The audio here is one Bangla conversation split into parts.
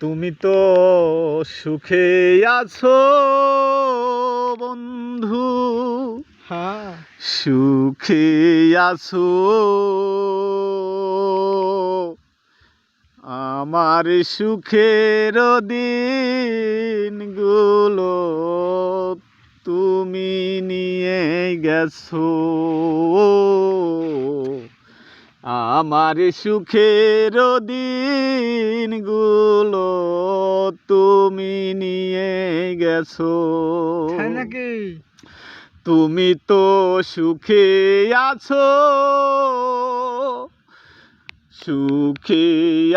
তুমি তো সুখে আছো বন্ধু, হ্যাঁ সুখে আছো। আমার সুখের দিনগুলো তুমি নিয়ে গেছো। আমার সুখের দিনগুলো তুমি নিয়ে গেছো। তাই নাকি? তুমি তো সুখে আছো, সুখে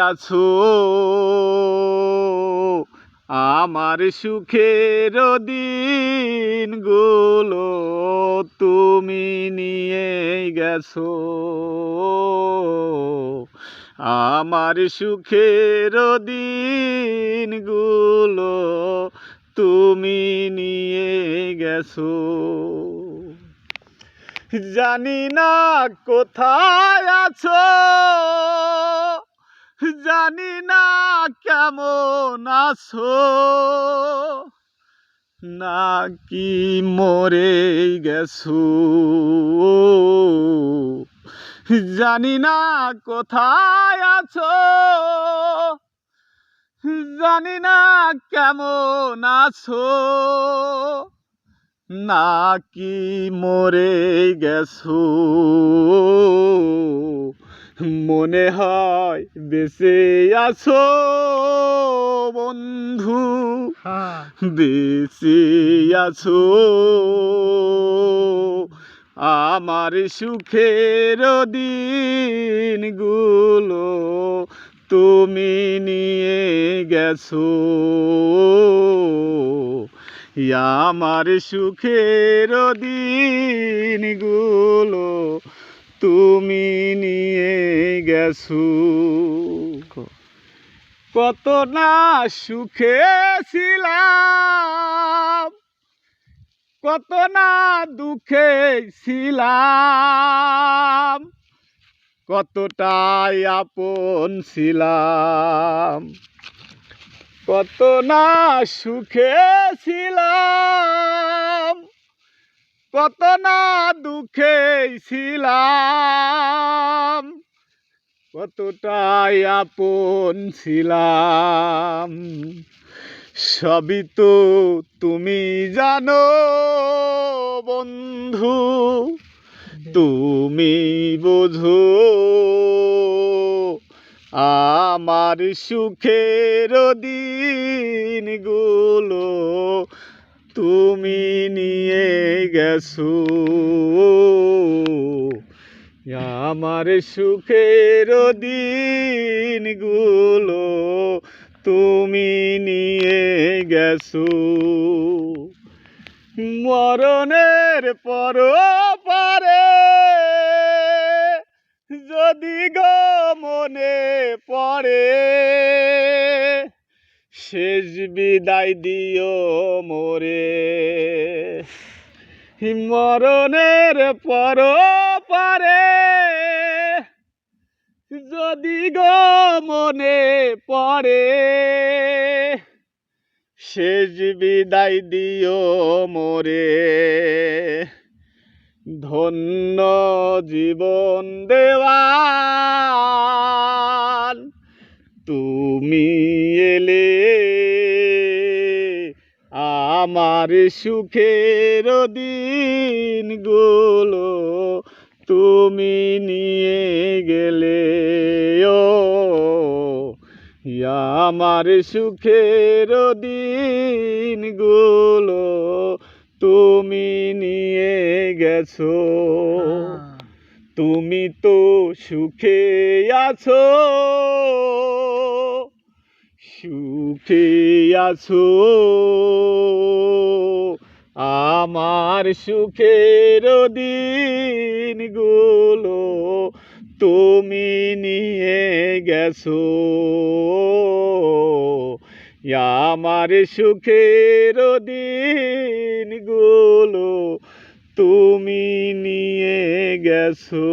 আছো। আমার সুখের দিনগুলো তুমি নিয়ে গেছো। আমার সুখের দিনগুলো তুমি নিয়ে গেছো। জানি না কোথায় আছো, জানি না কেমন আছো, নাকি মরে গেছো। জানি না কোথায় আছো, জানি না কেমন আছো, নাকি মরে গেছো। মনে হয় বেঁচে আছো বন্ধু, হ্যাঁ বেঁচে আছো। আমার সুখের দিনগুলো তুমি নিয়ে গেছো। আমার সুখের দিনগুলো তুমি নিয়ে গেছো। কত না সুখে ছিলাম, কত না দুঃখে ছিলাম, কতটাই আপন ছিলাম। কত না সুখে ছিলাম, কত না দুঃখে ছিলাম, কতটাই আপন ছিলাম। সবই তো তুমি জানো বন্ধু, তুমি বোঝো। আমার সুখের দিনগুলো তুমি নিয়ে গেছো। আমার সুখের দিনগুলো তুমি নিয়ে গেছো। মরণের পর পারে যদি গো মনে পড়ে, শেষ বিদায় দিও মোরে। মরণের পর পারে যদি গো মনে পড়ে, শেষ বিদায় দিও মোরে। ধন্য জীবন দেওয়ান তুমি এলে, আমার সুখের দিনগুলো তুমি নিয়ে গেলে। ও আমার সুখের দিনগুলো তুমি নিয়ে গেছো। তুমি তো সুখে আছো, সুখে আছো। আমার সুখের দিনগুলো তুমি নিয়ে গেছো। আমার সুখের দিনগুলো তুমি নিয়ে গেছো।